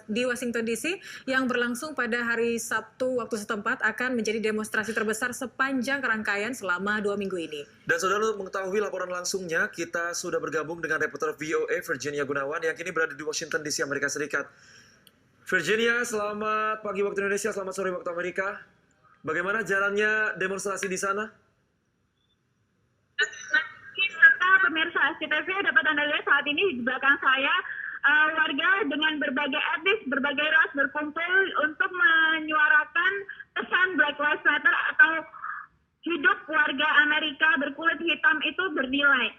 di Washington DC yang berlangsung pada hari Sabtu waktu setempat akan menjadi demonstrasi terbesar sepanjang rangkaian selama 2 minggu ini. Dan saudara, untuk mengetahui laporan langsungnya, kita sudah bergabung dengan reporter VOA Virginia Gunawan yang kini berada di Washington DC, Amerika Serikat. Virginia, selamat pagi waktu Indonesia, selamat sore waktu Amerika. Bagaimana jalannya demonstrasi di sana? Pemirsa SCTV, dapat Anda lihat saat ini di belakang saya warga dengan berbagai etnis, berbagai ras berkumpul untuk menyuarakan pesan Black Lives Matter atau hidup warga Amerika berkulit hitam itu bernilai.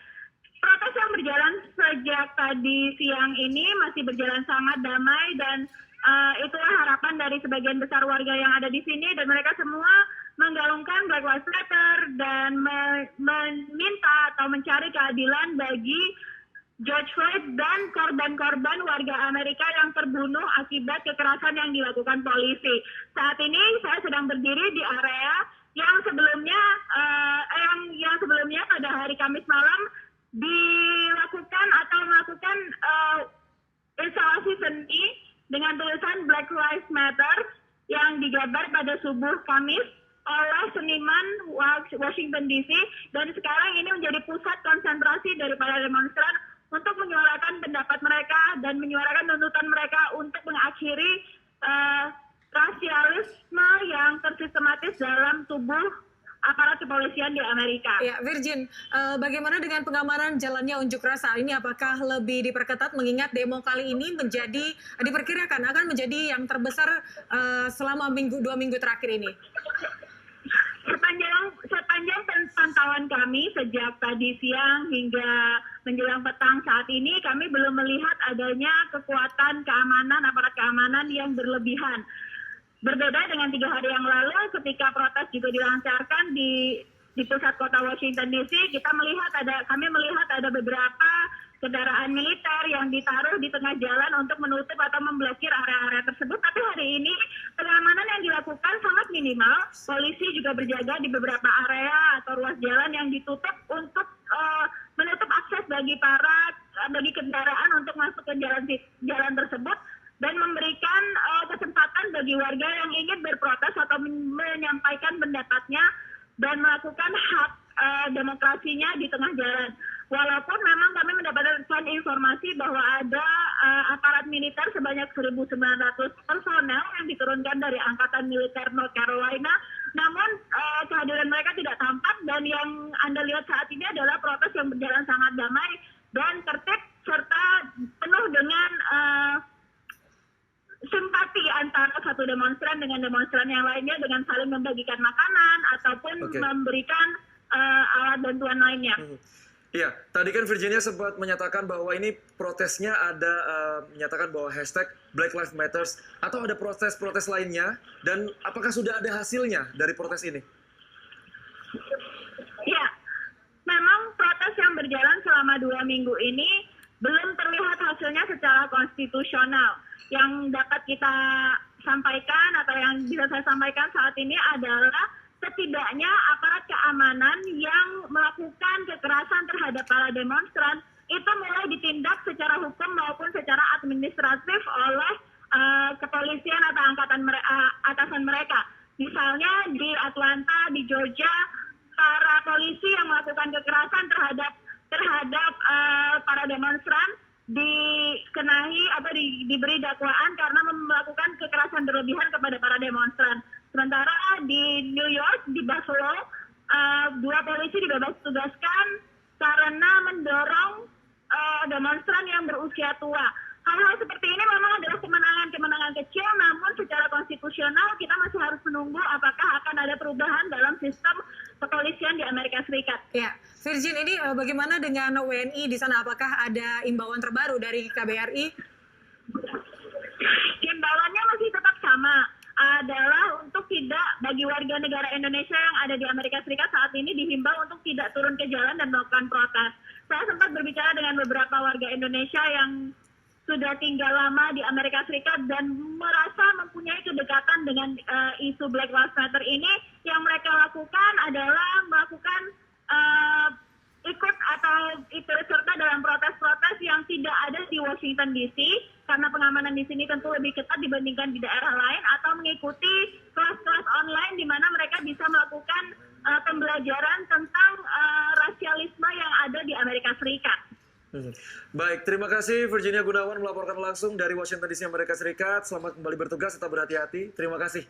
Protes yang berjalan sejak tadi siang ini masih berjalan sangat damai dan itulah harapan dari sebagian besar warga yang ada di sini, dan mereka semua menggalungkan Black Lives Matter dan meminta atau mencari keadilan bagi George Floyd dan korban-korban warga Amerika yang terbunuh akibat kekerasan yang dilakukan polisi. Saat ini saya sedang berdiri di area yang sebelumnya pada hari Kamis malam dilakukan atau melakukan instalasi seni dengan tulisan Black Lives Matter yang digambar pada subuh Kamis oleh seniman Washington DC, dan sekarang ini menjadi pusat konsentrasi dari para demonstran untuk menyuarakan pendapat mereka dan menyuarakan tuntutan mereka untuk mengakhiri rasialisme yang tersistematis dalam tubuh aparat kepolisian di Amerika. Ya, Virgin, bagaimana dengan pengamanan jalannya unjuk rasa ini? Apakah lebih diperketat mengingat demo kali ini diperkirakan akan menjadi yang terbesar selama 2 minggu terakhir ini? Sepanjang pantauan kami sejak tadi siang hingga menjelang petang saat ini, kami belum melihat adanya kekuatan keamanan, aparat keamanan yang berlebihan. Berbeda dengan 3 hari yang lalu ketika protes juga dilancarkan di pusat kota Washington DC, kami melihat ada beberapa kendaraan militer yang ditaruh di tengah jalan untuk menutup atau memblokir area-area tersebut. Tapi hari ini pengamanan yang dilakukan sangat minimal. Polisi juga berjaga di beberapa area atau ruas jalan yang ditutup untuk menutup akses bagi kendaraan untuk masuk ke jalan tersebut, dan memberikan kesempatan bagi warga yang ingin berprotes atau menyampaikan pendapatnya dan melakukan hak demokrasinya di tengah jalan. Walaupun memang kami mendapatkan informasi bahwa ada aparat militer sebanyak 1.900 personel yang diturunkan dari Angkatan Militer North Carolina, namun kehadiran mereka tidak tampak, dan yang Anda lihat saat ini adalah protes yang berjalan sangat damai dan tertib serta penuh dengan simpati antara satu demonstran dengan demonstran yang lainnya dengan saling membagikan makanan ataupun memberikan alat bantuan lainnya. Iya, tadi kan Virginia sempat menyatakan bahwa ini protesnya ada menyatakan bahwa hashtag Black Lives Matter, atau ada protes-protes lainnya, dan apakah sudah ada hasilnya dari protes ini? Ya, memang protes yang berjalan selama 2 minggu ini belum terlihat hasilnya secara konstitusional. Yang dapat kita sampaikan atau yang bisa saya sampaikan saat ini adalah setidaknya aparat keamanan yang melakukan kekerasan terhadap para demonstran itu mulai ditindak secara hukum maupun secara administratif oleh kepolisian atau atasan mereka. Misalnya di Atlanta, di Georgia, para polisi yang melakukan kekerasan terhadap para demonstran dikenai atau diberi dakwaan karena melakukan kekerasan berlebihan kepada para demonstran. Sementara di New York, di Buffalo, 2 polisi dibebas tugaskan karena mendorong demonstran yang berusia tua. Hal-hal seperti ini memang adalah kemenangan kecil, namun secara konstitusional kita masih harus menunggu apakah akan ada perubahan dalam sistem kepolisian di Amerika Serikat. Ya, Virgin, ini bagaimana dengan WNI di sana? Apakah ada imbauan terbaru dari KBRI? Imbauannya masih tetap sama, adalah untuk bagi warga negara Indonesia yang ada di Amerika Serikat saat ini dihimbau untuk tidak turun ke jalan dan melakukan protes. Saya sempat berbicara dengan beberapa warga Indonesia yang sudah tinggal lama di Amerika Serikat dan merasa mempunyai kedekatan dengan isu Black Lives Matter ini. Yang mereka lakukan adalah melakukan ikut atau ikut serta dalam protes-protes yang tidak ada di Washington DC karena pengamanan di sini tentu lebih ketat dibandingkan di daerah lain, atau mengikuti kelas-kelas online di mana mereka bisa melakukan pembelajaran tentang rasialisme yang ada di Amerika Serikat. Baik, terima kasih Virginia Gunawan melaporkan langsung dari Washington DC, Amerika Serikat. Selamat kembali bertugas, tetap berhati-hati. Terima kasih.